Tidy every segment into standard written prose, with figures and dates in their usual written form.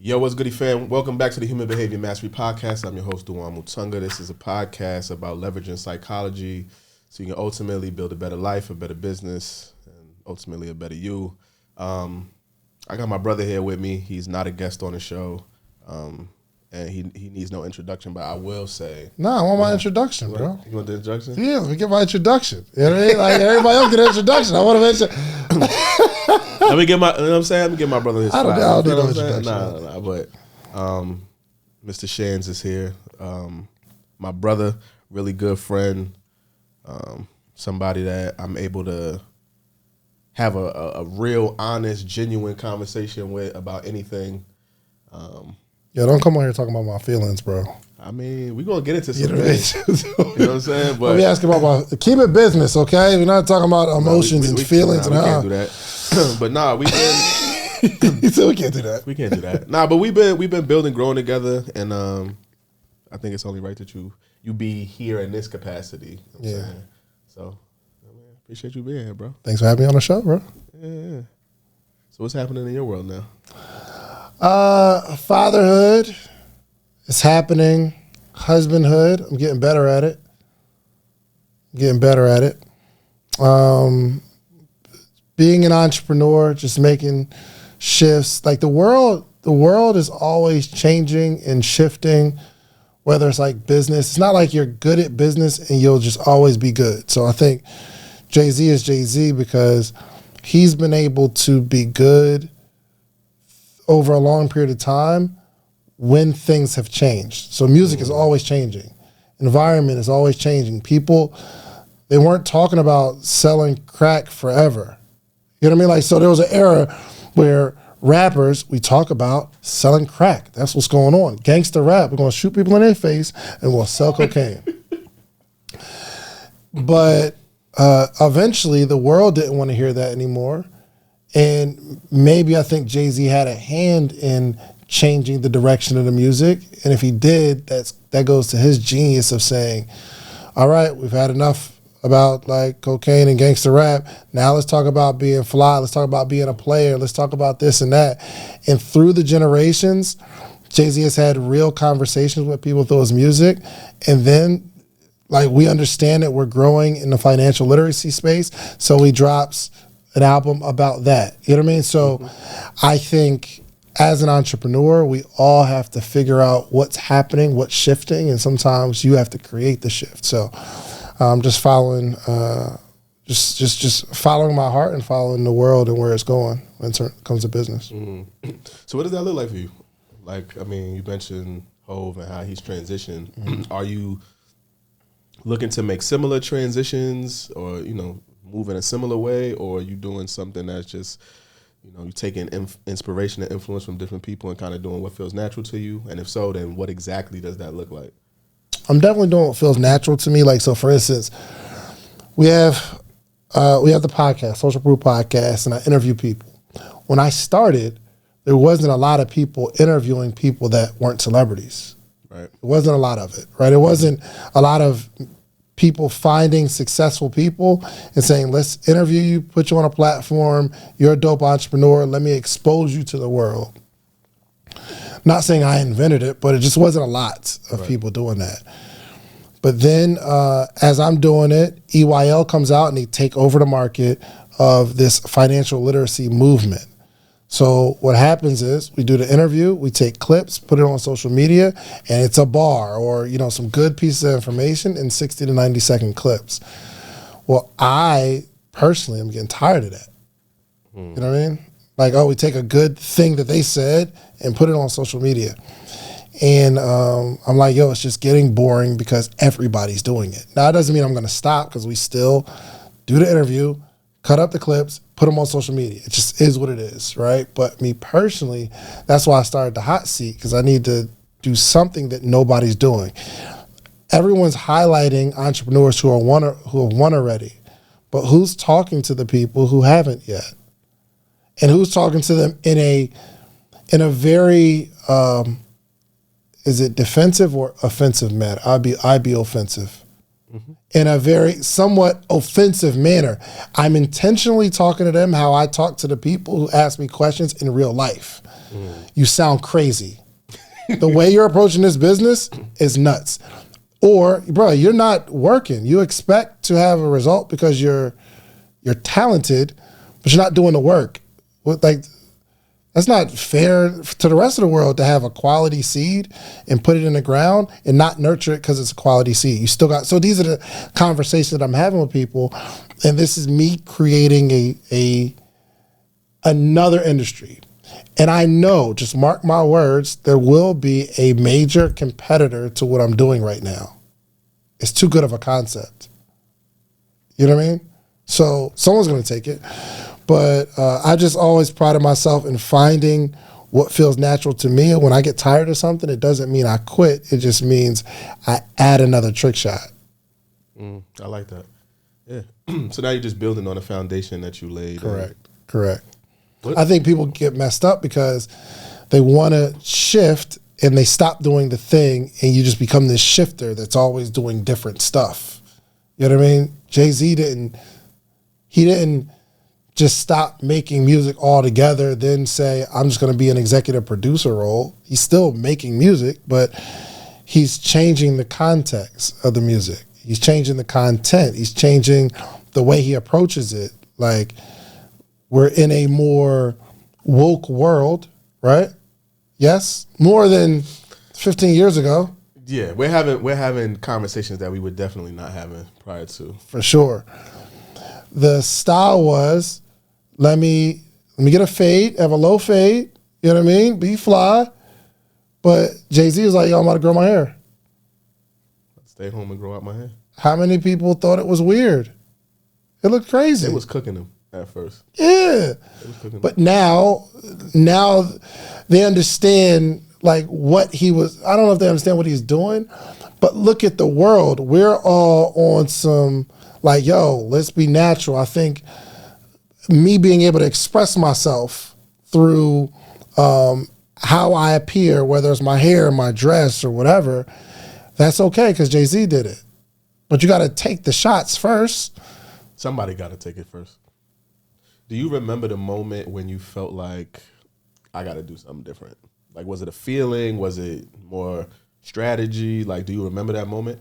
Yo, what's goody fam? Welcome back to the Human Behavior Mastery Podcast. I'm your host, Dewane Mutunga. This is a podcast about leveraging psychology so you can ultimately build a better life, a better business, and ultimately a better you. I got my brother here with me. He's not a guest on the show, and he needs no introduction, but I will say... I want my introduction, bro. You want the introduction? Yeah, let me get my introduction. You know what I mean? Like, everybody else get an introduction. I want to mention... Let me get my, you know what I'm saying? Let me get my brother his flowers. I don't You know need what no I'm saying? introduction. But Mr. Shands is here. My brother, really good friend, somebody that I'm able to have a real, honest, genuine conversation with about anything. Yeah, don't come on here talking about my feelings, bro. I mean, we're going to get into some You know things. You know what I'm saying? But let me ask you about keep it business, okay? We're not talking about emotions and feelings. We can't do that. But we been... He said we can't do that. We can't do that. But we've been building, growing together, and I think it's only right that you be here in this capacity. You know what I'm saying? So, appreciate you being here, bro. Thanks for having me on the show, bro. Yeah. So what's happening in your world now? Fatherhood is happening. Husbandhood, I'm getting better at it. Being an entrepreneur, just making shifts. Like the world is always changing and shifting, whether it's like business. It's not like you're good at business and you'll just always be good. So I think Jay-Z is Jay-Z because he's been able to be good over a long period of time when things have changed. So music is always changing. Environment is always changing. People, they weren't talking about selling crack forever. You know what I mean? Like, so there was an era where rappers, we talk about selling crack. That's what's going on. Gangster rap, we're going to shoot people in their face and we'll sell cocaine. But eventually the world didn't want to hear that anymore. And maybe I think Jay-Z had a hand in changing the direction of the music. And if he did, that goes to his genius of saying, all right, we've had enough about like cocaine and gangster rap. Now let's talk about being fly. Let's talk about being a player. Let's talk about this and that. And through the generations, Jay-Z has had real conversations with people through his music. And then like we understand that we're growing in the financial literacy space. So he drops an album about that. You know what I mean? So I think as an entrepreneur, we all have to figure out what's happening, what's shifting. And sometimes you have to create the shift. So I'm just following, just following my heart and following the world and where it's going when it comes to business. Mm-hmm. So what does that look like for you? Like, I mean, you mentioned Hov and how he's transitioned. Mm-hmm. Are you looking to make similar transitions or, move in a similar way? Or are you doing something that's just, you taking inspiration and influence from different people and kind of doing what feels natural to you? And if so, then what exactly does that look like? I'm definitely doing what feels natural to me. Like, so for instance, we have the podcast, Social Proof Podcast, and I interview people. When I started, there wasn't a lot of people interviewing people that weren't celebrities. Right. It wasn't a lot of it, right? It wasn't a lot of people finding successful people and saying, let's interview you, put you on a platform, you're a dope entrepreneur, let me expose you to the world. Not saying I invented it, but it just wasn't a lot of people doing that. But then as I'm doing it, EYL comes out and they take over the market of this financial literacy movement. So what happens is we do the interview, we take clips, put it on social media, and it's a bar or some good pieces of information in 60 to 90 second clips. Well, I personally am getting tired of that. You know what I mean? Like, we take a good thing that they said and put it on social media. And I'm like, it's just getting boring because everybody's doing it. Now, it doesn't mean I'm going to stop because we still do the interview, cut up the clips, put them on social media. It just is what it is, right? But me personally, that's why I started the hot seat because I need to do something that nobody's doing. Everyone's highlighting entrepreneurs who have won already. But who's talking to the people who haven't yet? And who's talking to them in a very, is it defensive or offensive manner? I'd be offensive. in a very somewhat offensive manner. I'm intentionally talking to them how I talk to the people who ask me questions in real life. You sound crazy. The way you're approaching this business is nuts. Or, bro, you're not working. You expect to have a result because you're talented, but you're not doing the work. Like, that's not fair to the rest of the world to have a quality seed and put it in the ground and not nurture it because it's a quality seed. You still got, so these are the conversations that I'm having with people, and this is me creating another industry. And I know, just mark my words, there will be a major competitor to what I'm doing right now. It's too good of a concept. You know what I mean? So someone's going to take it. But I just always prided myself in finding what feels natural to me. And when I get tired of something, it doesn't mean I quit. It just means I add another trick shot. I like that. Yeah. So now you're just building on a foundation that you laid. Correct. I think people get messed up because they want to shift and they stop doing the thing, and you just become this shifter that's always doing different stuff. You know what I mean? Jay-Z didn't just stop making music altogether, then say, I'm just going to be an executive producer role. He's still making music, but he's changing the context of the music. He's changing the content. He's changing the way he approaches it. Like, we're in a more woke world, right? Yes? More than 15 years ago. Yeah, we're having conversations that we were definitely not having prior to. For sure. The style was, let me get a fade, have a low fade, you know what I mean? Be fly. But Jay-Z was like, yo, I'm about to grow my hair. Stay home and grow out my hair. How many people thought it was weird? It looked crazy. It was cooking them at first. Yeah. But now they understand like what he was, I don't know if they understand what he's doing, but look at the world. We're all on some like, yo, let's be natural. I think me being able to express myself through how I appear, whether it's my hair, my dress, or whatever, that's okay because Jay-Z did it. But you got to take the shots first. Somebody got to take it first. Do you remember the moment when you felt like, I got to do something different? Like, was it a feeling? Was it more strategy? Like, do you remember that moment?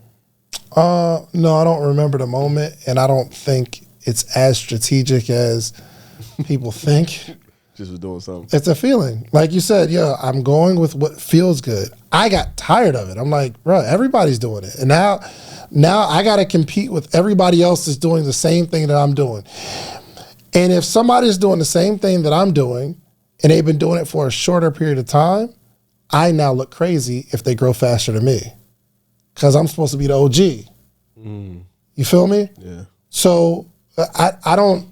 No, I don't remember the moment, and I don't think it's as strategic as people think. Just was doing something. It's a feeling. Like you said, yeah, I'm going with what feels good. I got tired of it. I'm like, bro, everybody's doing it. And now I got to compete with everybody else that's doing the same thing that I'm doing. And if somebody's doing the same thing that I'm doing, and they've been doing it for a shorter period of time, I now look crazy if they grow faster than me. Because I'm supposed to be the OG. You feel me? Yeah. So I don't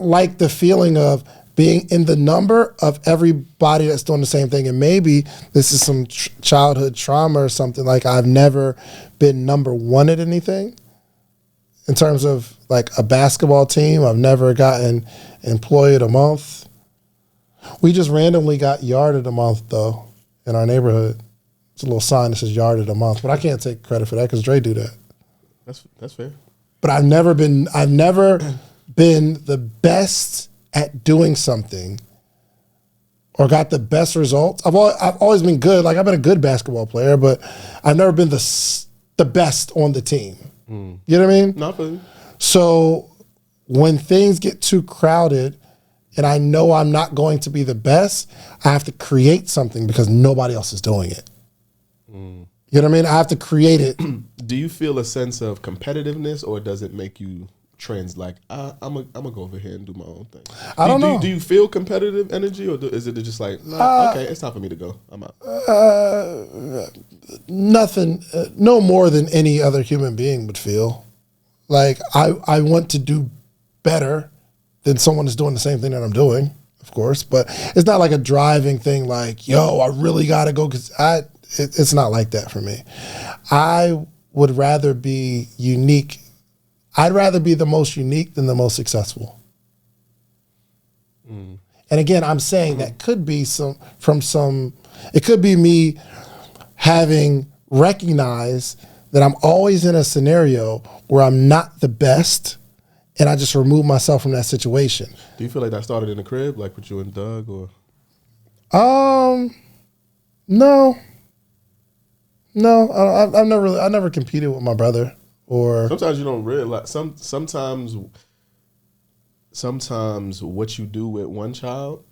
like the feeling of being in the number of everybody that's doing the same thing. And maybe this is some childhood trauma or something. Like, I've never been number one at anything. In terms of like a basketball team, I've never gotten employee of the month. We just randomly got yard of the month though in our neighborhood. It's a little sign that says yard of the month, but I can't take credit for that because Dre do that. That's fair. But I've never been the best at doing something or got the best results. I've always been good. Like, I've been a good basketball player, but I've never been the best on the team. You know what I mean? Not for you. So when things get too crowded and I know I'm not going to be the best, I have to create something because nobody else is doing it. You know what I mean? I have to create it. Do you feel a sense of competitiveness, or does it make you like, I'm gonna go over here and do my own thing? I don't know. Do you feel competitive energy, or is it just like, okay, it's time for me to go, I'm out? Nothing, no more than any other human being would feel. Like, I want to do better than someone that's doing the same thing that I'm doing, of course. But it's not like a driving thing like, yo, I really got to go, because it's not like that for me. I would rather be unique. I'd rather be the most unique than the most successful. And again, I'm saying that could be it could be me having recognized that I'm always in a scenario where I'm not the best, and I just remove myself from that situation. Do you feel like that started in the crib, like with you and Doug, or? No. I never competed with my brother. Or sometimes you don't realize. Sometimes what you do with one child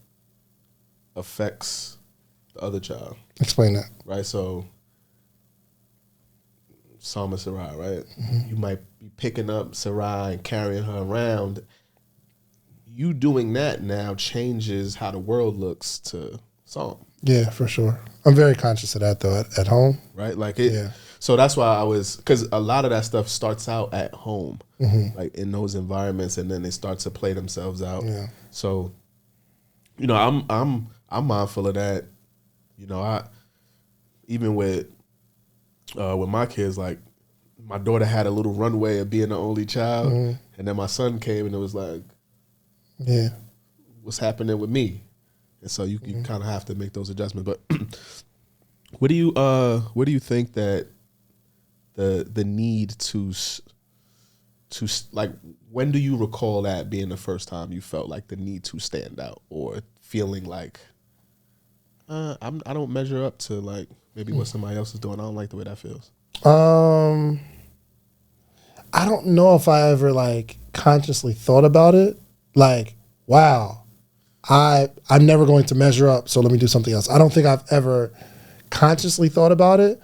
affects the other child. Explain that. Right. So, Salma Sarai, right? Mm-hmm. You might be picking up Sarai and carrying her around. You doing that now changes how the world looks to Salm. Yeah, for sure. I'm very conscious of that though at home. Right. Like it. Yeah. So that's why because a lot of that stuff starts out at home, mm-hmm. like in those environments, and then they start to play themselves out. Yeah. So, I'm mindful of that. I even with my kids, like my daughter had a little runway of being the only child, mm-hmm. and then my son came, and it was like, yeah, what's happening with me? And so you mm-hmm. kind of have to make those adjustments. But what do you think that the need to like, when do you recall that being the first time you felt like the need to stand out, or feeling like I don't measure up to like maybe what somebody else is doing? I don't like the way that feels. I don't know if I ever like consciously thought about it. Like, wow, I'm never going to measure up, so let me do something else. I don't think I've ever consciously thought about it.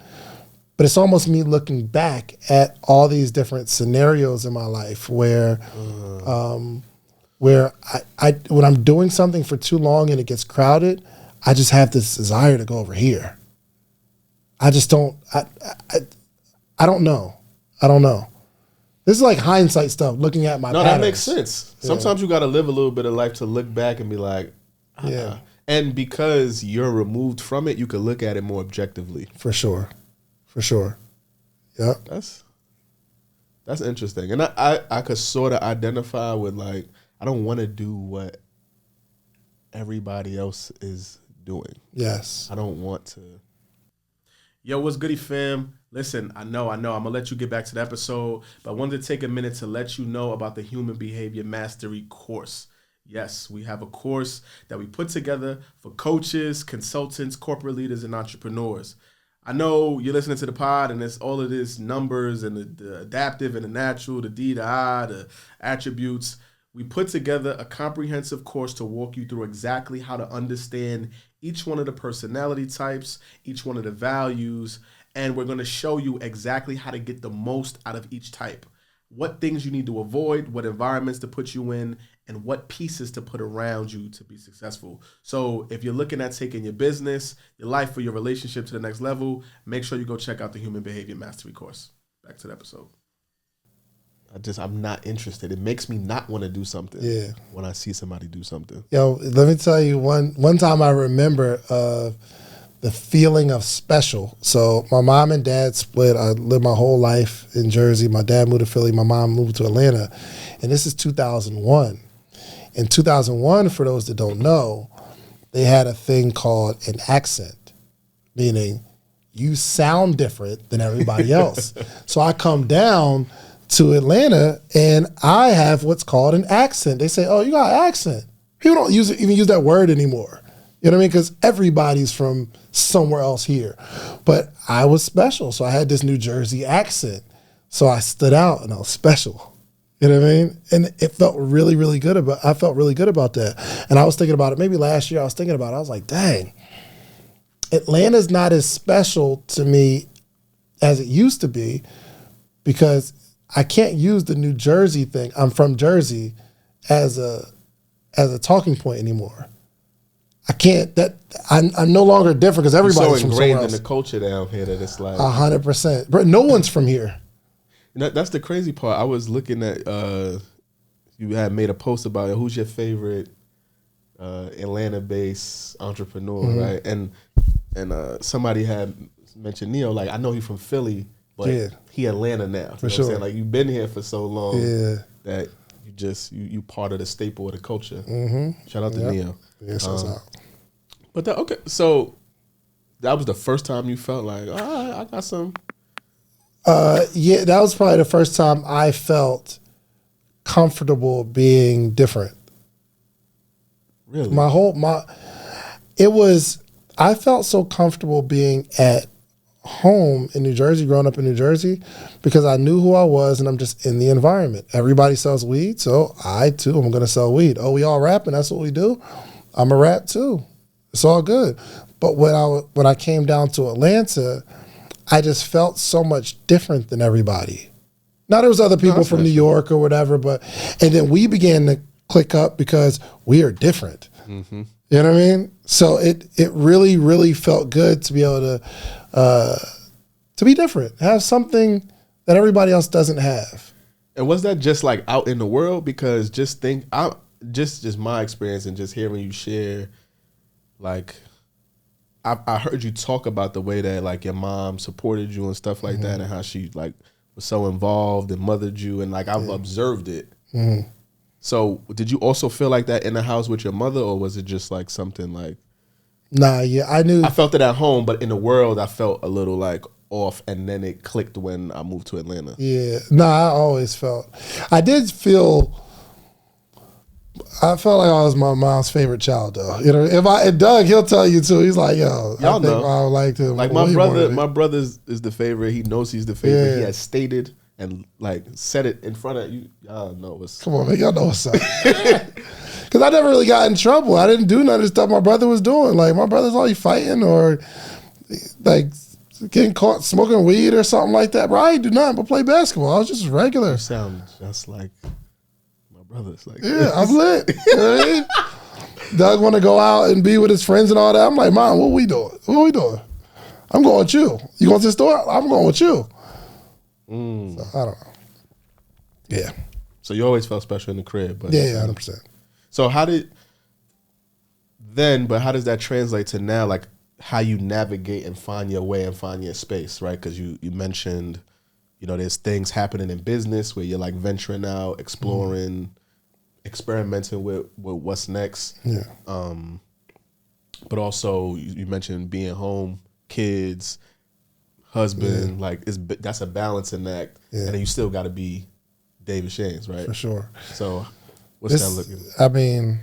But it's almost me looking back at all these different scenarios in my life where I when I'm doing something for too long and it gets crowded, I just have this desire to go over here. I just don't. I don't know. I don't know. This is like hindsight stuff. Looking at my patterns. That makes sense. Yeah. Sometimes you got to live a little bit of life to look back and be like, yeah. And because you're removed from it, you can look at it more objectively. For sure. For sure. Yeah. That's interesting. And I could sort of identify with, like, I don't want to do what everybody else is doing. Yes. I don't want to. Yo, what's goody, fam? Listen, I know. I'm going to let you get back to the episode, but I wanted to take a minute to let you know about the Human Behavior Mastery course. Yes, we have a course that we put together for coaches, consultants, corporate leaders, and entrepreneurs. I know you're listening to the pod and it's all of this numbers and the adaptive and the natural, the D, the I, the attributes. We put together a comprehensive course to walk you through exactly how to understand each one of the personality types, each one of the values, and we're going to show you exactly how to get the most out of each type. What things you need to avoid, what environments to put you in, and what pieces to put around you to be successful. So if you're looking at taking your business, your life, or your relationship to the next level, make sure you go check out the Human Behavior Mastery course. Back to the episode. I'm not interested. It makes me not want to do something when I see somebody do something. Yo, let me tell you, one time I remember the feeling of special. So my mom and dad split. I lived my whole life in Jersey. My dad moved to Philly. My mom moved to Atlanta. And this is 2001. In 2001, for those that don't know, they had a thing called an accent, meaning you sound different than everybody else. So I come down to Atlanta and I have what's called an accent. They say, oh, you got an accent. People don't even use that word anymore. You know what I mean? Because everybody's from somewhere else here. But I was special, so I had this New Jersey accent. So I stood out and I was special. You know what I mean? And it felt really, really good I felt really good about that. And I was thinking about it, maybe last year I was thinking about it. I was like, dang, Atlanta's not as special to me as it used to be because I can't use the New Jersey thing. I'm from Jersey as a talking point anymore. I can't. I'm no longer different because everybody's so from somewhere ingrained else. in the culture down here that it's like 100%. But no one's from here. That's the crazy part. I was looking at you had made a post about it. Who's your favorite Atlanta-based entrepreneur, mm-hmm. right? And somebody had mentioned Neo. Like, I know he's from Philly, but he Atlanta now. For sure. What I'm saying? Like, you've been here for so long that you part of the staple of the culture. Mm-hmm. Shout out to Neo. Yes, that's out. But okay, so that was the first time you felt like, I got some. Yeah, that was probably the first time I felt comfortable being different. Really? I felt so comfortable being at home in New Jersey, growing up in New Jersey, because I knew who I was and I'm just in the environment. Everybody sells weed, so I too am gonna sell weed. Oh, we all rapping, that's what we do. I'm a rap too. It's all good. But when I came down to Atlanta, I just felt so much different than everybody. Now there was other people from New York or whatever, and then we began to click up because we are different. Mm-hmm. You know what I mean? So it really, really felt good to be able to be different, have something that everybody else doesn't have. And was that just like out in the world? Because just my experience and just hearing you share, like, I heard you talk about the way that like your mom supported you and stuff like that, and how she like was so involved and mothered you, and like I've observed it. Mm-hmm. So did you also feel like that in the house with your mother, or was it just like something like? Nah, yeah, I knew. I felt it at home, but in the world, I felt a little like off, and then it clicked when I moved to Atlanta. Yeah, no, I always felt. I felt like I was my mom's favorite child, though. You know, and Doug, he'll tell you too. He's like, "Yo, y'all know, I would like to." Like my brother is the favorite. He knows he's the favorite. Yeah. He has stated and like said it in front of you. Y'all know what's. Come on, man, y'all know what's up. Because I never really got in trouble. I didn't do none of the stuff my brother was doing. Like my brother's always fighting or like getting caught smoking weed or something like that. Bro, I didn't do nothing but play basketball. I was just regular. You sound just like my brothers. Like yeah, I'm lit. You know what I mean? Doug want to go out and be with his friends and all that. I'm like, Mom, what we doing? What are we doing? I'm going with you. You going to the store? I'm going with you. So, I don't know. Yeah. So you always felt special in the crib. But yeah, 100%. So how does that translate to now, like how you navigate and find your way and find your space, right? Because you mentioned, you know, there's things happening in business where you're like venturing out, exploring, experimenting with what's next. Yeah. But also you mentioned being home, kids, husband, like that's a balancing act, and then you still got to be David Shands, right? For sure. So what's that looking like? I mean,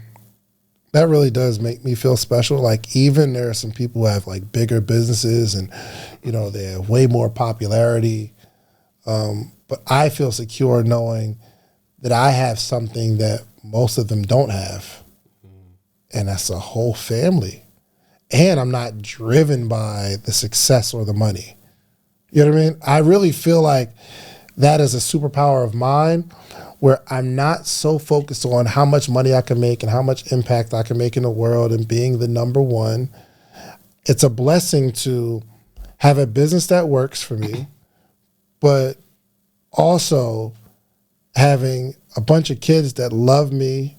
that really does make me feel special. Like even there are some people who have like bigger businesses and, you know, they have way more popularity. But I feel secure knowing that I have something that most of them don't have. And that's a whole family. And I'm not driven by the success or the money. You know what I mean? I really feel like that is a superpower of mine, where I'm not so focused on how much money I can make and how much impact I can make in the world and being the number one. It's a blessing to have a business that works for me, but also having a bunch of kids that love me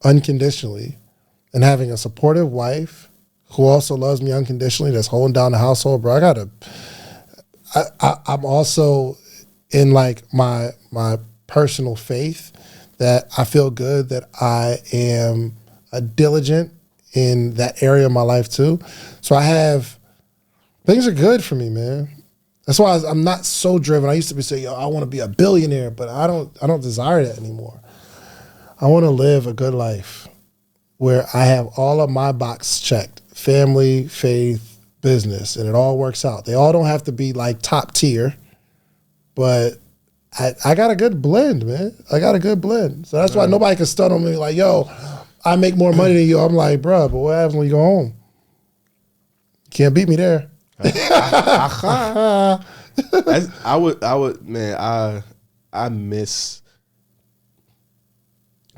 unconditionally and having a supportive wife who also loves me unconditionally, that's holding down the household. Bro, I'm also in like my personal faith that I feel good that I am diligent in that area of my life too. So things are good for me, man. That's why I'm not so driven. I used to be saying, I want to be a billionaire, but I don't desire that anymore. I want to live a good life where I have all of my boxes checked: family, faith, business, and it all works out. They all don't have to be like top tier, but I got a good blend, man. I got a good blend. So that's why nobody can stun on me like, yo, I make more money than you. I'm like, bro, but what happens when you go home? You can't beat me there. I miss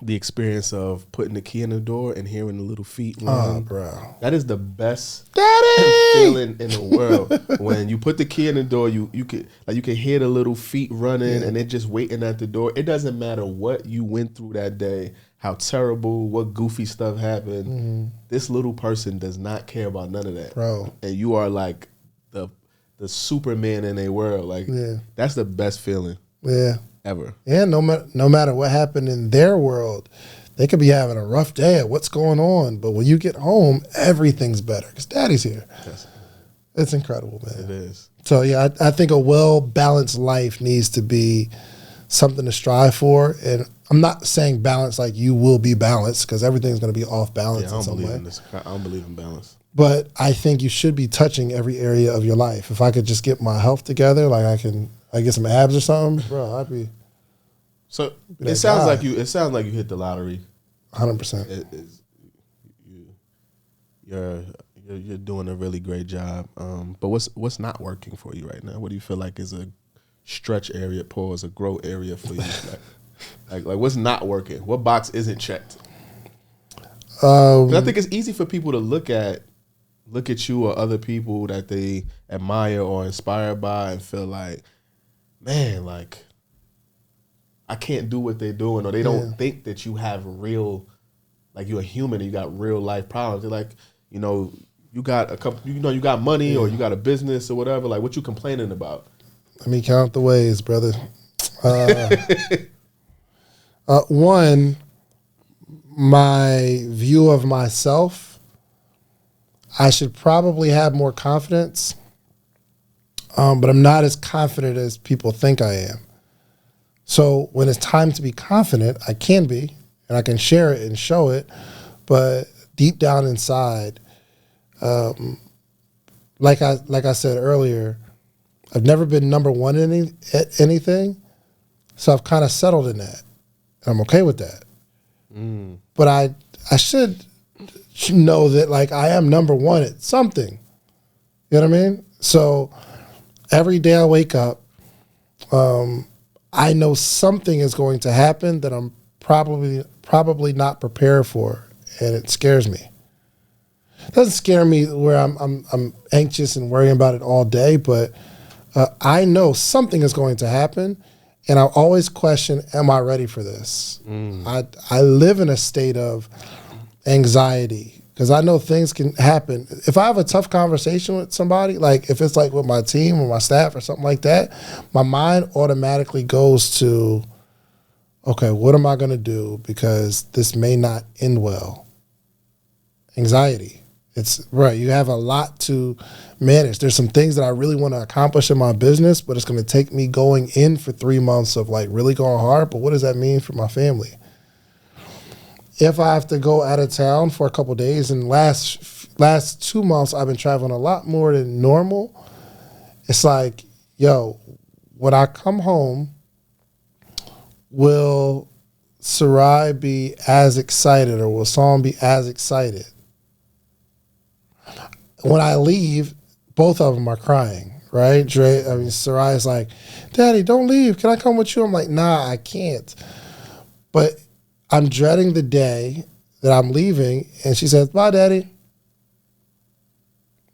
the experience of putting the key in the door and hearing the little feet run. Oh, bro. That is the best feeling in the world. When you put the key in the door, you can hear the little feet running and they're just waiting at the door. It doesn't matter what you went through that day, how terrible, what goofy stuff happened. Mm-hmm. This little person does not care about none of that. Bro. And you are like the Superman in a world. Like that's the best feeling. Yeah. Ever. And no matter what happened in their world, they could be having a rough day at what's going on. But when you get home, everything's better because daddy's here. Yes. It's incredible, man. It is. So yeah, I think a well-balanced life needs to be something to strive for. And I'm not saying balance like you will be balanced, because everything's going to be off balance in some way. I don't believe in balance. But I think you should be touching every area of your life. If I could just get my health together, like I get some abs or something, bro, I'd be. So it sounds like you hit the lottery. 100%. You're doing a really great job. But what's not working for you right now? What do you feel like is a stretch area, pause, a grow area for you? like what's not working? What box isn't checked? 'Cause I think it's easy for people to look at you or other people that they admire or inspired by and feel like, man, like I can't do what they're doing, or they don't think that you have real, like you're a human and you got real life problems. They're like, you got a couple, you got money or you got a business or whatever. Like, what you complaining about? Let me count the ways, brother. One, my view of myself, I should probably have more confidence, but I'm not as confident as people think I am. So when it's time to be confident, I can be, and I can share it and show it, but deep down inside, like I said earlier, I've never been number one at anything, so I've kind of settled in that. And I'm okay with that. But I should know that, like, I am number one at something. You know what I mean? So every day I wake up, I know something is going to happen that I'm probably not prepared for, and it scares me. It doesn't scare me where I'm anxious and worrying about it all day, but I know something is going to happen, and I always question, am I ready for this? I live in a state of anxiety because I know things can happen. If I have a tough conversation with somebody, like if it's like with my team or my staff or something like that, my mind automatically goes to, okay, what am I going to do because this may not end well? Anxiety. It's right. You have a lot to manage. There's some things that I really want to accomplish in my business, but it's going to take me going in for 3 months of like really going hard. But what does that mean for my family? If I have to go out of town for a couple of days, and last 2 months I've been traveling a lot more than normal. It's like, yo, when I come home, will Sarai be as excited, or will Psalm be as excited? When I leave, both of them are crying, right? Sarai's like, Daddy, don't leave. Can I come with you? I'm like, nah, I can't. But I'm dreading the day that I'm leaving, and she says, bye, Daddy.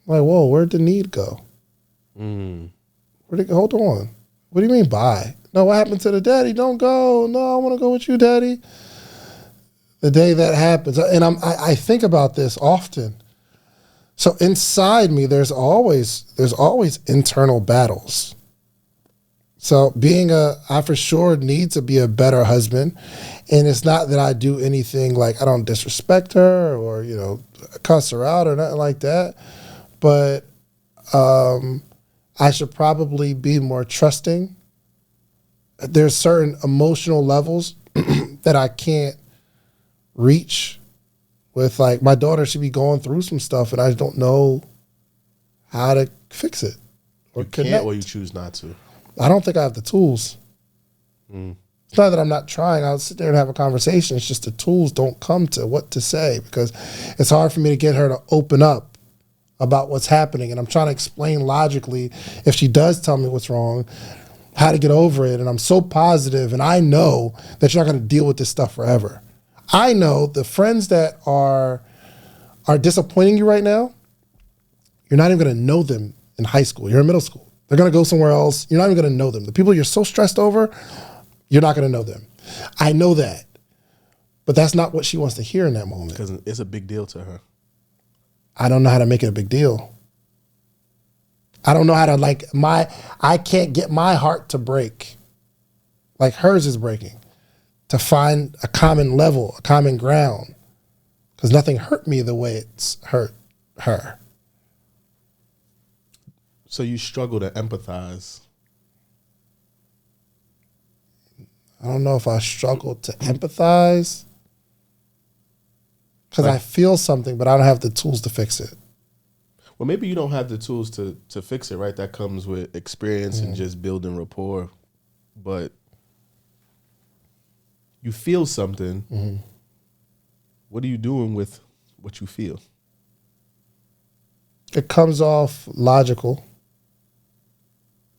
I'm like, whoa, where'd the need go? Hold on. What do you mean bye? No, what happened to the daddy? Don't go. No, I want to go with you, Daddy. The day that happens, and I think about this often. So inside me, there's always internal battles. So I for sure need to be a better husband. And it's not that I do anything like I don't disrespect her or, cuss her out or nothing like that. But I should probably be more trusting. There's certain emotional levels that I can't reach with, like, my daughter should be going through some stuff and I don't know how to fix it. Or you can't, or you choose not to. I don't think I have the tools. It's not that I'm not trying. I'll sit there and have a conversation. It's just the tools don't come to what to say, because it's hard for me to get her to open up about what's happening. And I'm trying to explain logically, if she does tell me what's wrong, how to get over it. And I'm so positive, and I know that you're not going to deal with this stuff forever. I know the friends that are disappointing you right now, you're not even going to know them in high school. You're in middle school. They're going to go somewhere else. You're not even going to know them. The people you're so stressed over, you're not going to know them. I know that. But that's not what she wants to hear in that moment. Because it's a big deal to her. I don't know how to make it a big deal. I don't know how to, I can't get my heart to break like hers is breaking, to find a common level, a common ground. Because nothing hurt me the way it's hurt her. So you struggle to empathize. I don't know if I struggle to empathize because I feel something, but I don't have the tools to fix it. Well, maybe you don't have the tools to fix it, right? That comes with experience and just building rapport. But you feel something. What are you doing with what you feel? It comes off logical.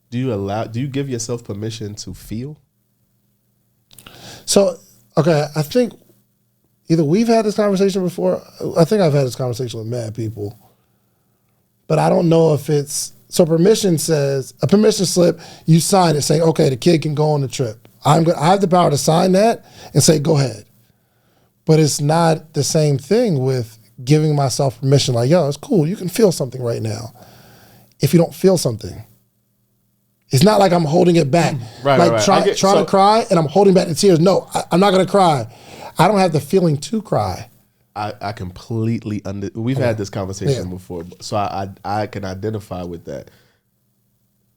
Do you give yourself permission to feel? So, okay, I think either we've had this conversation before. I think I've had this conversation with mad people. But I don't know if it's, so permission says, a permission slip, you sign it saying, okay, the kid can go on the trip. I have the power to sign that and say, go ahead. But it's not the same thing with giving myself permission, like, yo, it's cool, you can feel something right now. If you don't feel something, it's not like I'm holding it back. Trying to cry and I'm holding back the tears. No, I'm not going to cry. I don't have the feeling to cry. I completely we've had this conversation before, so I can identify with that.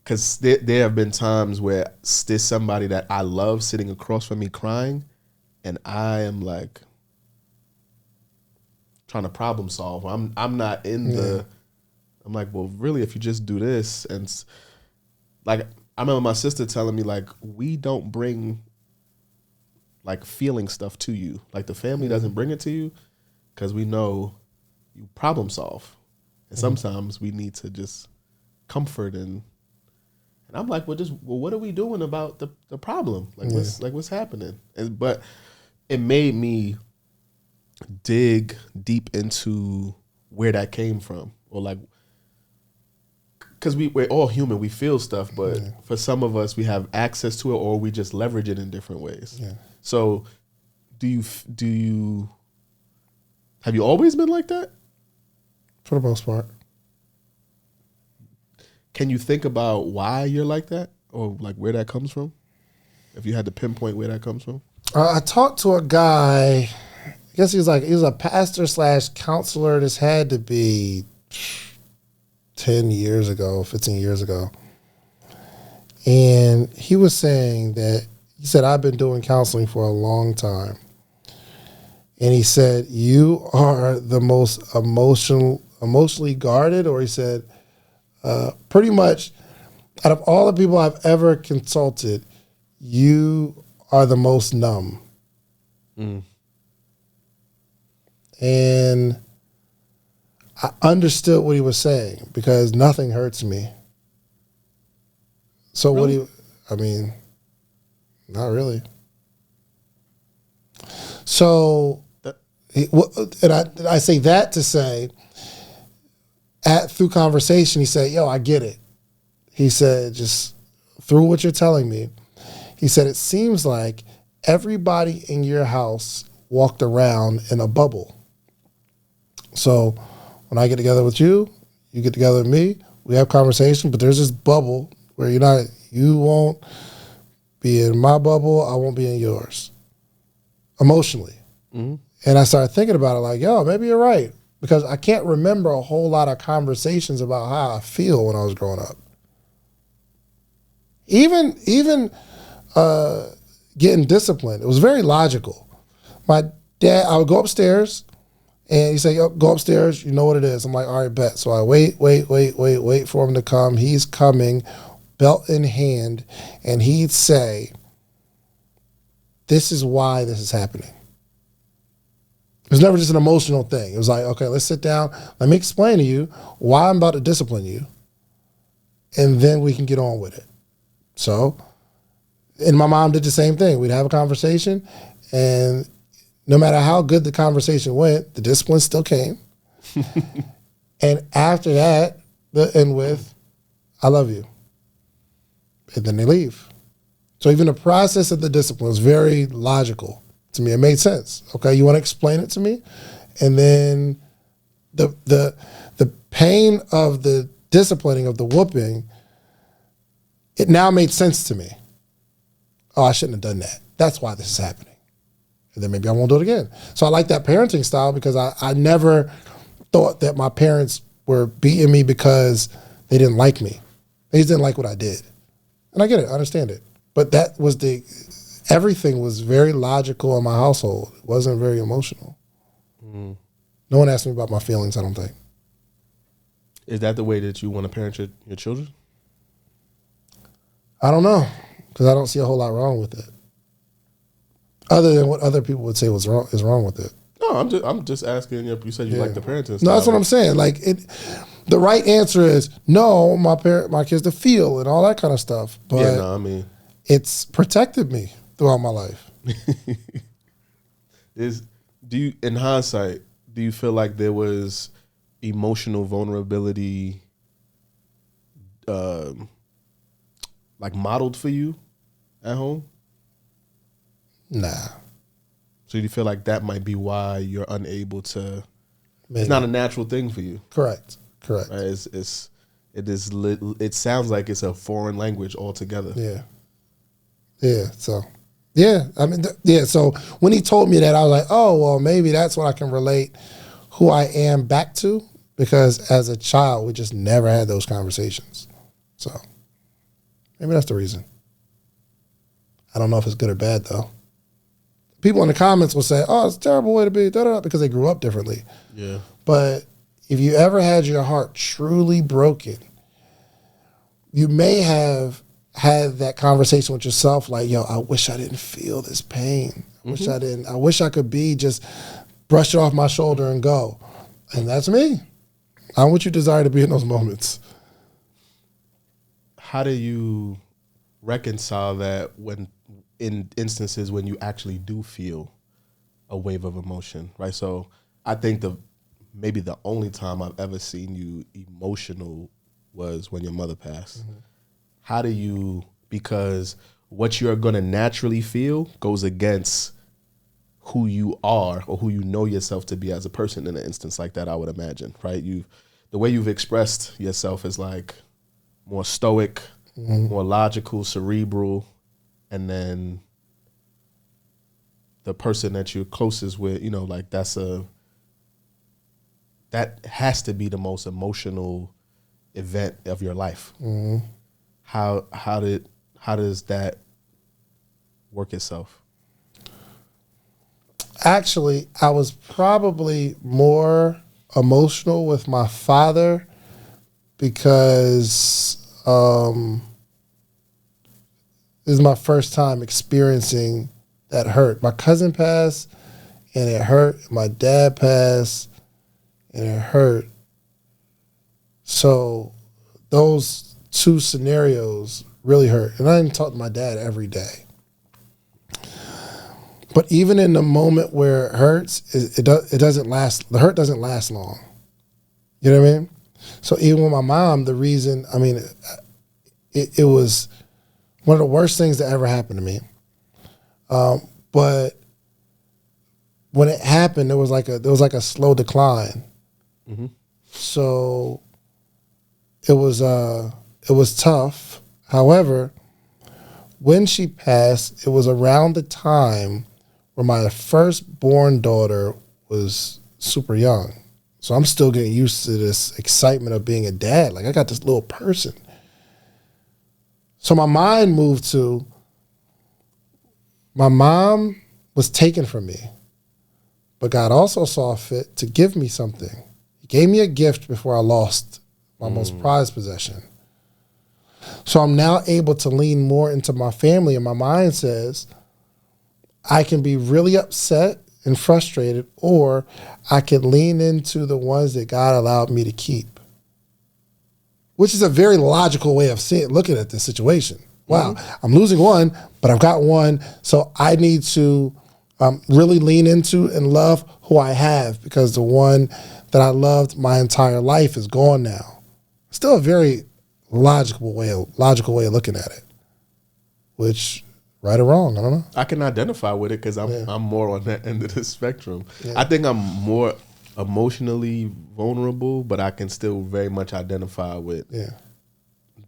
Because there have been times where there's somebody that I love sitting across from me crying, and I am like trying to problem solve. I'm not in the. I'm like, well, really, if you just do this, and like I remember my sister telling me, like, we don't bring like feeling stuff to you. Like the family doesn't bring it to you because we know you problem solve, and sometimes we need to just comfort and I'm like, well, what are we doing about the problem? Like, what's happening? But it made me dig deep into where that came from, or like, because we're all human, we feel stuff, but for some of us, we have access to it, or we just leverage it in different ways. Yeah. So, have you always been like that? For the most part. Can you think about why you're like that, or like where that comes from? If you had to pinpoint where that comes from. I talked to a guy. I guess he was a pastor / counselor. This had to be 10 years ago, 15 years ago. And he was saying that, he said, I've been doing counseling for a long time. And he said, you are the most emotionally guarded, or he said, pretty much out of all the people I've ever consulted, you are the most numb. And I understood what he was saying because nothing hurts me. So really? Not really. So, and I say that to say, through conversation, he said, yo, I get it. He said, just through what you're telling me, he said, it seems like everybody in your house walked around in a bubble. So when I get together with you, you get together with me, we have conversation, but there's this bubble where you won't be in my bubble, I won't be in yours, emotionally. And I started thinking about it like, yo, maybe you're right. Because I can't remember a whole lot of conversations about how I feel when I was growing up. Even getting disciplined, it was very logical. My dad, I would go upstairs, and he'd say, yo, go upstairs, you know what it is. I'm like, all right, bet. So I wait for him to come. He's coming, belt in hand, and he'd say, this is why this is happening. It was never just an emotional thing. It was like, okay, let's sit down. Let me explain to you why I'm about to discipline you, and then we can get on with it. So, and my mom did the same thing. We'd have a conversation, and no matter how good the conversation went, the discipline still came. And after that, the end with, I love you. And then they leave. So even the process of the discipline is very logical. To me, it made sense. Okay, you want to explain it to me? And then the pain of the disciplining, of the whooping, it now made sense to me. Oh, I shouldn't have done that. That's why this is happening. And then maybe I won't do it again. So I like that parenting style because I never thought that my parents were beating me because they didn't like me. He didn't like what I did. And I get it, I understand it. But that was everything was very logical in my household. It wasn't very emotional. No one asked me about my feelings, I don't think. Is that the way that you want to parent your children? I don't know, because I don't see a whole lot wrong with it. Other than what other people would say is wrong with it. No, I'm just asking. You said you like the parenting style. No, that's what I'm saying. Like the right answer is no. My kids to feel and all that kind of stuff. But it's protected me throughout my life. In hindsight, do you feel like there was emotional vulnerability, like modeled for you at home? Nah. So you feel like that might be why you're unable to? Maybe. It's not a natural thing for you. Correct. Right? It sounds like it's a foreign language altogether. Yeah. So, So when he told me that, I was like, oh well, maybe that's what I can relate who I am back to, because as a child we just never had those conversations. So maybe that's the reason. I don't know if it's good or bad though. People in the comments will say, oh, it's a terrible way to be, because they grew up differently. Yeah. But if you ever had your heart truly broken, you may have had that conversation with yourself like, yo, I wish I didn't feel this pain. I wish I could just brush it off my shoulder and go. And that's me. I'm what you desire to be in those moments. How do you reconcile that when in instances when you actually do feel a wave of emotion, right? So I think maybe the only time I've ever seen you emotional was when your mother passed. How do you, because what you're going to naturally feel goes against who you are or who you know yourself to be as a person in an instance like that, I would imagine, right? The way you've expressed yourself is like more stoic, more logical, cerebral, and then the person that you're closest with, like that has to be the most emotional event of your life. How does that work itself? Actually, I was probably more emotional with my father because this is my first time experiencing that hurt. My cousin passed, and it hurt. My dad passed, and it hurt. So those two scenarios really hurt. And I didn't talk to my dad every day. But even in the moment where it hurts, it doesn't last. The hurt doesn't last long. You know what I mean? So even with my mom, the reason, it was one of the worst things that ever happened to me. But when it happened, there was like a slow decline. So it was tough. However, when she passed, it was around the time where my firstborn daughter was super young. So I'm still getting used to this excitement of being a dad. Like, I got this little person. So my mind moved to, my mom was taken from me, but God also saw fit to give me something. He gave me a gift before I lost my most prized possession. So I'm now able to lean more into my family, and my mind says, I can be really upset and frustrated, or I can lean into the ones that God allowed me to keep. Which is a very logical way of looking at this situation. Wow, I'm losing one, but I've got one, so I need to really lean into and love who I have, because the one that I loved my entire life is gone now. Still a very logical way of looking at it, which, right or wrong, I don't know. I can identify with it because I'm more on that end of the spectrum. I think I'm more emotionally vulnerable, but I can still very much identify with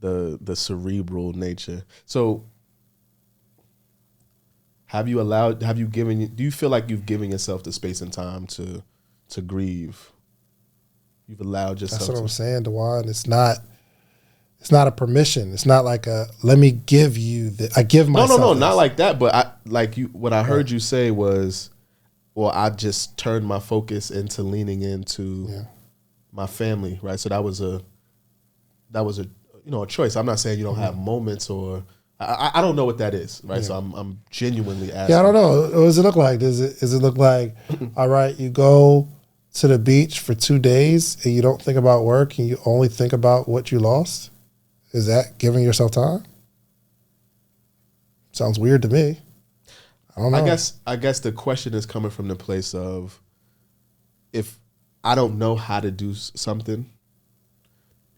the cerebral nature. So do you feel like you've given yourself the space and time to grieve? You've allowed yourself. That's what I'm saying, Dewane. It's not It's not a permission. It's not like a let me give you the. I give myself. No, this. not like that. But I like you. What I heard you say was, well, I just turned my focus into leaning into my family, right? So that was a a choice. I'm not saying you don't have moments or I don't know what that is, right? So I'm genuinely asking. Yeah, I don't know. What does it look like? Does it look like, all right, you go to the beach for 2 days and you don't think about work and you only think about what you lost? Is that giving yourself time? Sounds weird to me. I don't know. I guess the question is coming from the place of, if I don't know how to do something,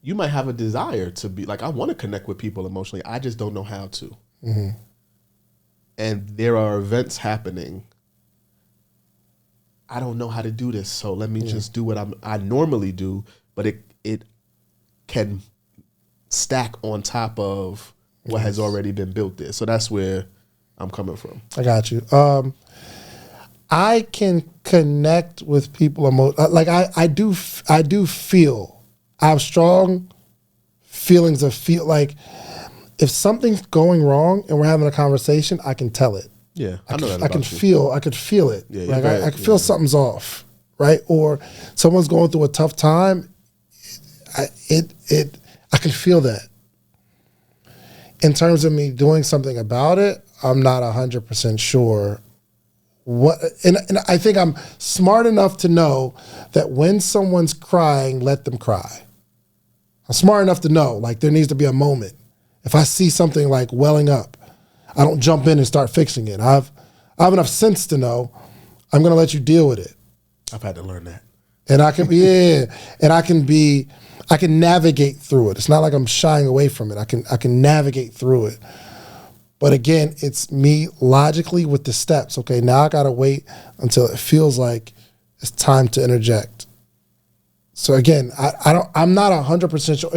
you might have a desire to be like, I want to connect with people emotionally. I just don't know how to. Mm-hmm. And there are events happening. I don't know how to do this, so let me just do what I normally do, but it can stack on top of what has already been built there. So that's where I'm coming from. I got you. I can connect with people like I do feel. I have strong feelings of feel like if something's going wrong and we're having a conversation, I can tell it. Yeah, I know that I about can you. feel. I could feel it. Yeah, like I can feel something's off, right? Or someone's going through a tough time. I can feel that. In terms of me doing something about it, I'm not 100% sure what. And I think I'm smart enough to know that when someone's crying, let them cry. I'm smart enough to know, like, there needs to be a moment. If I see something like welling up, I don't jump in and start fixing it. I have enough sense to know I'm going to let you deal with it. I've had to learn that. And I can I can navigate through it. It's not like I'm shying away from it. I can navigate through it. But again, it's me logically with the steps. Okay, now I got to wait until it feels like it's time to interject. So again, I'm not 100% sure.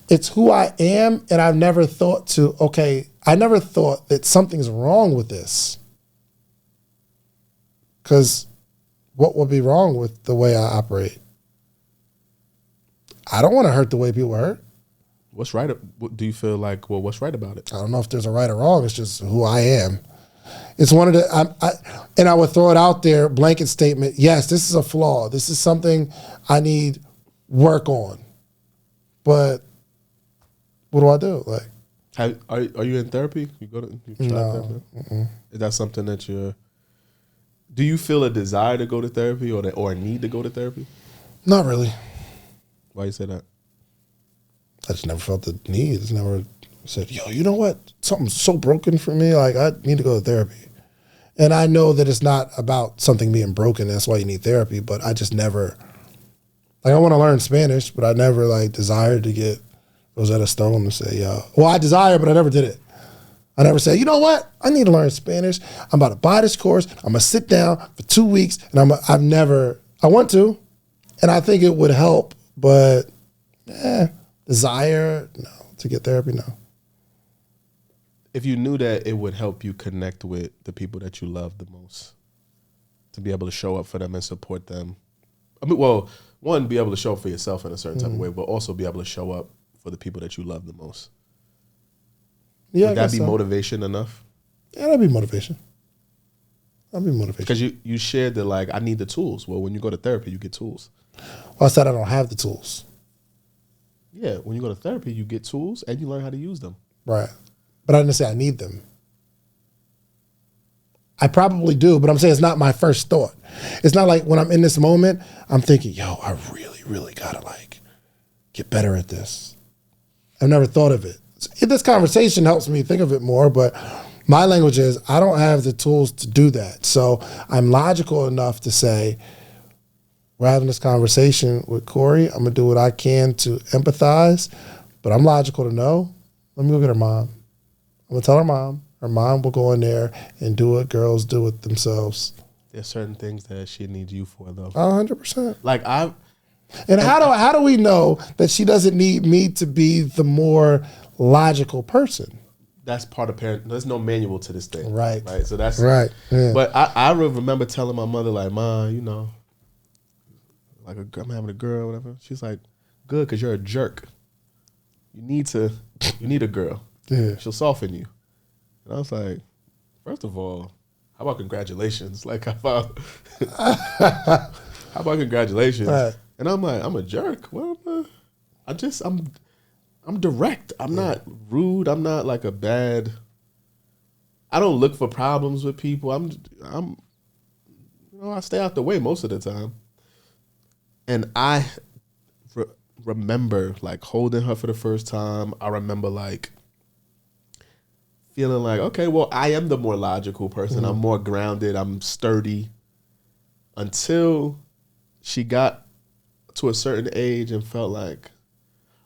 It's who I am, and I never thought that something's wrong with this. Because what would be wrong with the way I operate? I don't want to hurt the way people hurt. What's right? What do you feel like? Well, what's right about it? I don't know if there's a right or wrong. It's just who I am. It's one of the, and I would throw it out there, blanket statement. Yes, this is a flaw. This is something I need work on. But what do I do? Like, are you in therapy? You try therapy? Is that something that do you feel a desire to go to therapy or a need to go to therapy? Not really. Why you say that? I just never felt the need. It's never said, yo, you know what? Something's so broken for me. Like, I need to go to therapy. And I know that it's not about something being broken. That's why you need therapy. But I just never, like, I want to learn Spanish, but I never, like, desired to get Rosetta Stone and say, yo. Well, I desire, but I never did it. I never said, you know what? I need to learn Spanish. I'm about to buy this course. I'm going to sit down for 2 weeks. And I want to. And I think it would help, but desire, no. To get therapy, no. If you knew that it would help you connect with the people that you love the most, to be able to show up for them and support them. I mean, well, one, be able to show up for yourself in a certain type of way, but also be able to show up for the people that you love the most. Yeah, would that be motivation enough? Yeah, that'd be motivation. That'd be motivation. Because you shared that, like, I need the tools. Well, when you go to therapy, you get tools. Well, I said I don't have the tools. Yeah, when you go to therapy, you get tools and you learn how to use them. Right. But I didn't say I need them. I probably do, but I'm saying it's not my first thought. It's not like when I'm in this moment, I'm thinking, yo, I really, really gotta, like, get better at this. I've never thought of it. This conversation helps me think of it more, but my language is I don't have the tools to do that. So I'm logical enough to say, we're having this conversation with Corey. I'm going to do what I can to empathize, but I'm logical to know. Let me go get her mom. I'm going to tell her mom. Her mom will go in there and do what girls do with themselves. There's certain things that she needs you for, though. 100%. Like, And how do we know that she doesn't need me to be the more logical person? That's part of parent. There's no manual to this thing. Right. Right. So that's right. Yeah. But I remember telling my mother, like, Ma, you know, like I'm having a girl or whatever. She's like, good, because you're a jerk. you need a girl. Yeah. She'll soften you. And I was like, first of all, how about congratulations? Like, how about congratulations? Right. And I'm like, I'm a jerk. Well, I'm direct. I'm not rude. I'm not like a bad. I don't look for problems with people. I stay out the way most of the time. And I remember like holding her for the first time. I remember like feeling like, okay, well, I am the more logical person. I'm more grounded. I'm sturdy. Until she got to a certain age and felt like,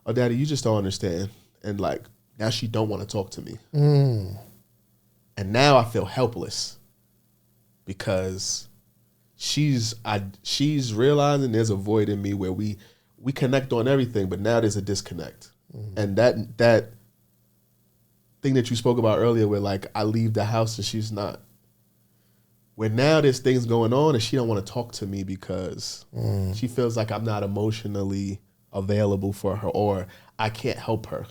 oh, Daddy, you just don't understand. And like, now she don't want to talk to me. And now I feel helpless because she's realizing there's a void in me where we connect on everything, but now there's a disconnect. And that thing that you spoke about earlier where like I leave the house and she's not, where now there's things going on and she don't want to talk to me because she feels like I'm not emotionally available for her or I can't help her.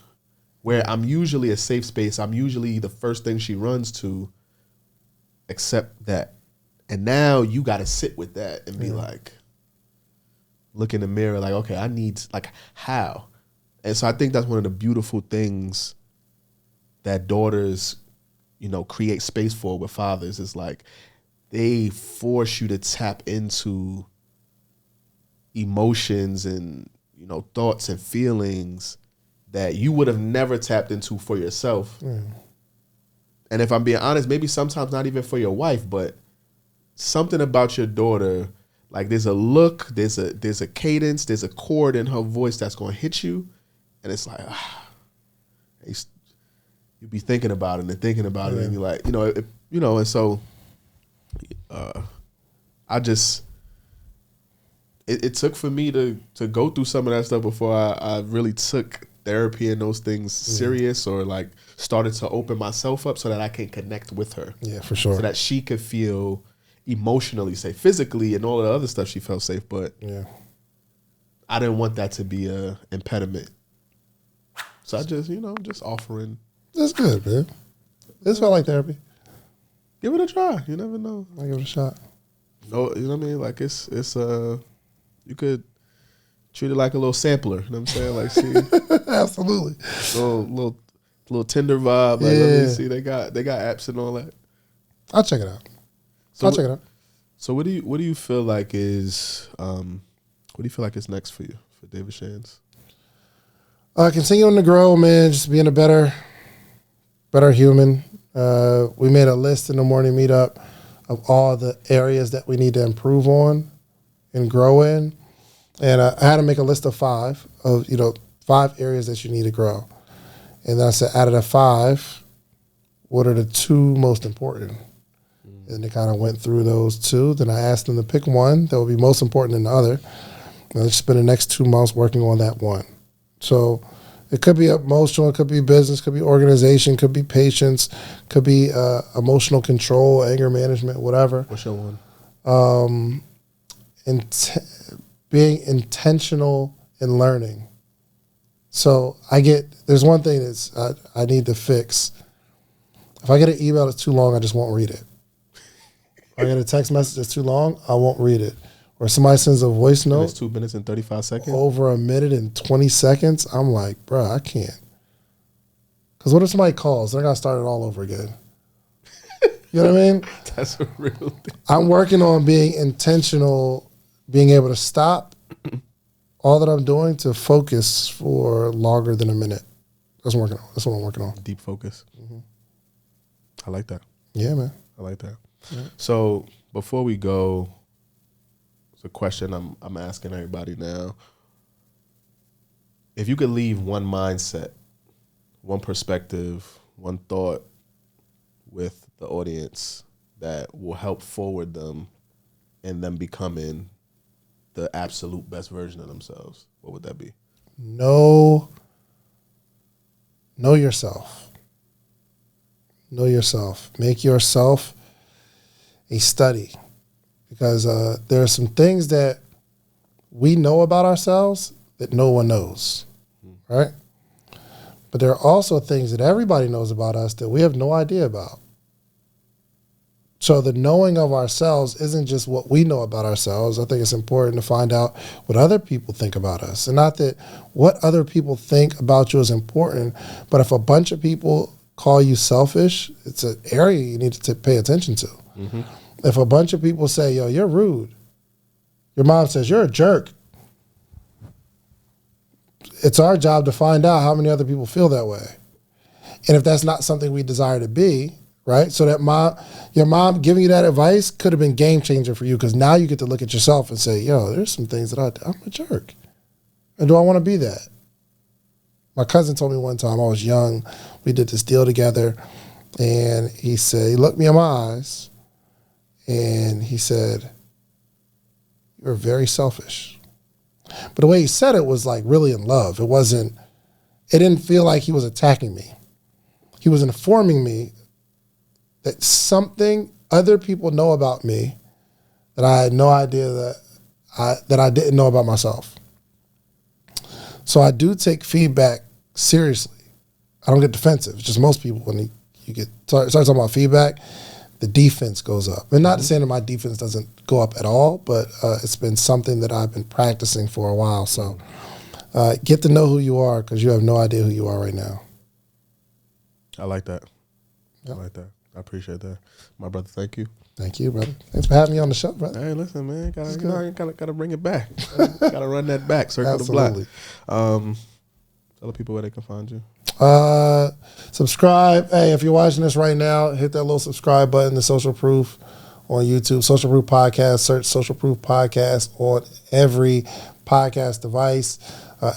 Where I'm usually a safe space, I'm usually the first thing she runs to, except that. And now you got to sit with that and be like, look in the mirror like, okay, I need, like, how? And so I think that's one of the beautiful things that daughters, create space for with fathers is like, they force you to tap into emotions and, thoughts and feelings that you would have never tapped into for yourself. And if I'm being honest, maybe sometimes not even for your wife, but something about your daughter, like there's a look, there's a cadence, there's a chord in her voice that's going to hit you. And it's like, you be thinking about it and thinking about it. And you're like, and so I just, it took for me to go through some of that stuff before I really took therapy and those things serious or like started to open myself up so that I can connect with her. Yeah, for sure. So that she could feel emotionally safe, physically and all the other stuff she felt safe. But I didn't want that to be a impediment. So I just, just offering. That's good, man. This felt like therapy. Give it a try. You never know. I'll give it a shot. No, you know what I mean? Like it's you could treat it like a little sampler. You know what I'm saying? Like see. Absolutely. Little Tinder vibe. Like let me see. They got apps and all that. I'll check it out. Check it out. So what do you feel like is next for you, for David Shands? Continuing to grow, man, just being a better human. We made a list in the morning meetup of all the areas that we need to improve on and grow in. And I had to make a list of 5 areas that you need to grow. And then I said, out of the 5, what are the 2 most important? And they kind of went through those 2. Then I asked them to pick one that would be most important than the other. And let's spend the next 2 months working on that one. So it could be emotional, it could be business, could be organization, could be patience, could be emotional control, anger management, whatever. What's your one? Being intentional in learning. So there's one thing that's I need to fix. If I get an email that's too long, I just won't read it. If I get a text message that's too long, I won't read it. Or somebody sends a voice note. It's 2 minutes and 35 seconds. Over a minute and 20 seconds. I'm like, bro, I can't. Because what if somebody calls? Then I got to start it all over again. You know what I mean? That's a real thing. I'm working on being intentional, being able to stop all that I'm doing to focus for longer than a minute. That's what I'm working on. Deep focus. I like that. Yeah, man. I like that. Yeah. So before we go, it's a question I'm asking everybody now. If you could leave one mindset, one perspective, one thought with the audience that will help forward them and them becoming the absolute best version of themselves, what would that be? Know yourself. Know yourself. Make yourself a study, because there are some things that we know about ourselves that no one knows, right? But there are also things that everybody knows about us that we have no idea about. So the knowing of ourselves isn't just what we know about ourselves. I think it's important to find out what other people think about us. And not that what other people think about you is important, but if a bunch of people call you selfish, it's an area you need to pay attention to. Mm-hmm. If a bunch of people say, yo, you're rude, your mom says, you're a jerk, it's our job to find out how many other people feel that way. And if that's not something we desire to be, right? So that your mom giving you that advice could have been game changer for you, because now you get to look at yourself and say, yo, there's some things that I'm a jerk. And do I want to be that? My cousin told me one time, I was young, we did this deal together, and he looked me in my eyes, and he said, you're very selfish. But the way he said it was like really in love. It didn't feel like he was attacking me. He was informing me that something other people know about me that I had no idea that I didn't know about myself. So I do take feedback seriously. I don't get defensive. It's just most people, when you start talking about feedback, the defense goes up. And not to say that my defense doesn't go up at all, but it's been something that I've been practicing for a while. So get to know who you are, because you have no idea who you are right now. I like that. Yep. I like that. I appreciate that. My brother, thank you. Thank you, brother. Thanks for having me on the show, brother. Hey, listen, man. Gotta bring it back. Gotta run that back. Circle Absolutely. the block. Tell the people where they can find you. Subscribe. Hey, if you're watching this right now, hit that little subscribe button to Social Proof on YouTube. Social Proof Podcast. Search Social Proof Podcast on every podcast device.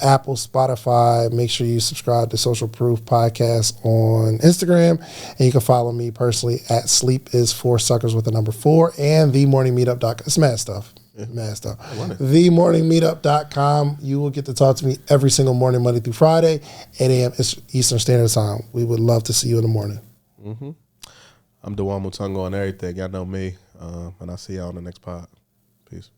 Apple, Spotify. Make sure you subscribe to Social Proof Podcast on Instagram. And you can follow me personally at sleepisforsuckers with the number 4 and themorningmeetup.com. It's mad stuff. Yeah. Mad stuff. Themorningmeetup.com. You will get to talk to me every single morning, Monday through Friday, 8 a.m. Eastern Standard Time. We would love to see you in the morning. Mm-hmm. I'm Dewane Mutunga on everything. Y'all know me. And I'll see y'all on the next pod. Peace.